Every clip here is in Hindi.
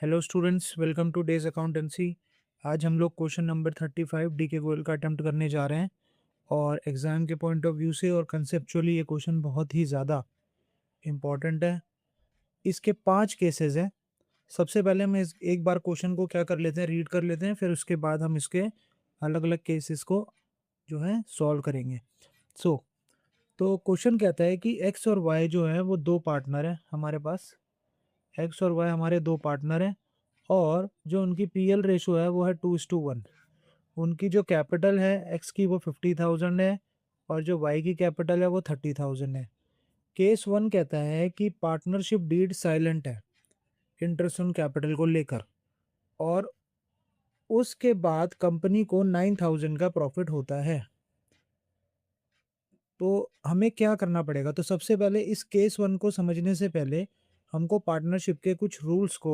Hello students, welcome two days accountancy. आज हम लोग क्वेश्चन नंबर 35 डी के गोयल का अटेम्प्ट करने जा रहे हैं। और एग्ज़ाम के पॉइंट ऑफ व्यू से और कंसेप्चुअली ये क्वेश्चन बहुत ही ज़्यादा इम्पॉर्टेंट है। इसके 5 केसेस हैं। सबसे पहले हम एक बार क्वेश्चन को क्या कर लेते हैं, रीड कर लेते हैं, फिर उसके बाद हम इसके अलग अलग केसेस को जो है सॉल्व करेंगे। तो क्वेश्चन कहता है कि एक्स और वाई जो है वो दो पार्टनर हैं हमारे पास। एक्स और वाई हमारे दो पार्टनर हैं और जो उनकी पीएल रेशो है वो है 2:1। उनकी जो कैपिटल है एक्स की वो 50,000 है और जो वाई की कैपिटल है वो 30,000 है। केस 1 कहता है कि पार्टनरशिप डीड साइलेंट है इंटरेस्ट ऑन कैपिटल को लेकर, और उसके बाद कंपनी को 9,000 का प्रॉफिट होता है। तो हमें क्या करना पड़ेगा? तो सबसे पहले इस केस 1 को समझने से पहले हमको पार्टनरशिप के कुछ रूल्स को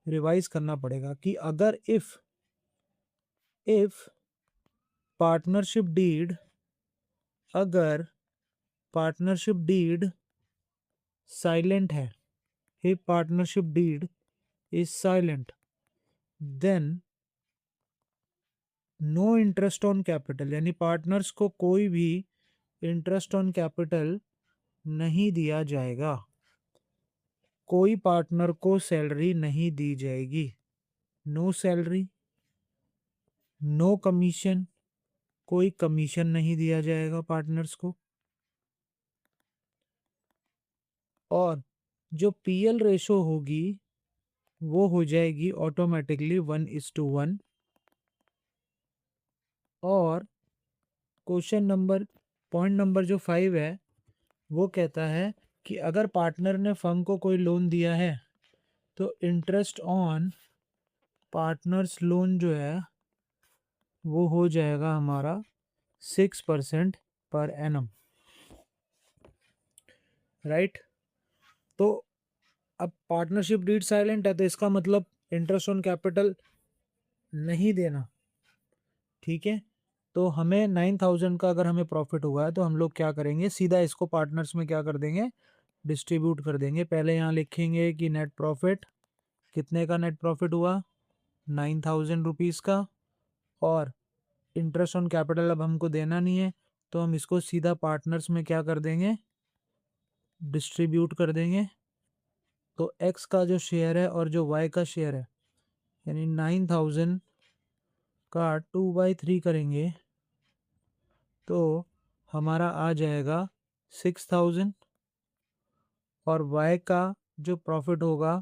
रिवाइज करना पड़ेगा कि अगर इफ पार्टनरशिप डीड अगर पार्टनरशिप डीड साइलेंट है, if partnership deed is silent, then no interest on capital, यानी पार्टनर्स को कोई भी इंटरेस्ट ऑन कैपिटल नहीं दिया जाएगा। कोई पार्टनर को सैलरी नहीं दी जाएगी। नो सैलरी, नो कमीशन, कोई कमीशन नहीं दिया जाएगा पार्टनर्स को। और जो पीएल रेशो होगी वो हो जाएगी ऑटोमेटिकली 1:1। और क्वेश्चन नंबर पॉइंट नंबर जो 5 है वो कहता है कि अगर पार्टनर ने फर्म को कोई लोन दिया है तो इंटरेस्ट ऑन पार्टनर्स लोन जो है वो हो जाएगा हमारा 6% पर एनम, राइट। तो अब पार्टनरशिप डीड साइलेंट है तो इसका मतलब इंटरेस्ट ऑन कैपिटल नहीं देना, ठीक है। तो हमें 9,000 का अगर हमें प्रॉफिट हुआ है तो हम लोग क्या करेंगे, सीधा इसको पार्टनर्स में क्या कर देंगे, डिस्ट्रीब्यूट कर देंगे। पहले यहाँ लिखेंगे कि नेट प्रॉफिट, कितने का नेट प्रॉफिट हुआ, 9,000 रुपीज़ का। और इंटरेस्ट ऑन कैपिटल अब हमको देना नहीं है तो हम इसको सीधा पार्टनर्स में क्या कर देंगे, डिस्ट्रीब्यूट कर देंगे। तो एक्स का जो शेयर है और जो वाई का शेयर है, यानी 9,000 का 2/3 करेंगे तो हमारा आ जाएगा 6,000। और वाई का जो प्रॉफिट होगा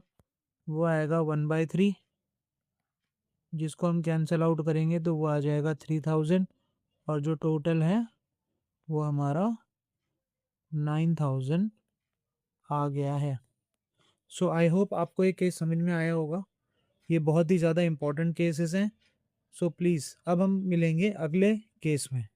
वो आएगा 1/3, जिसको हम कैंसिल आउट करेंगे तो वो आ जाएगा 3,000। और जो टोटल है वो हमारा 9,000 आ गया है। सो आई होप आपको ये केस समझ में आया होगा। ये बहुत ही ज़्यादा इंपॉर्टेंट केसेस हैं। सो प्लीज़ अब हम मिलेंगे अगले केस में।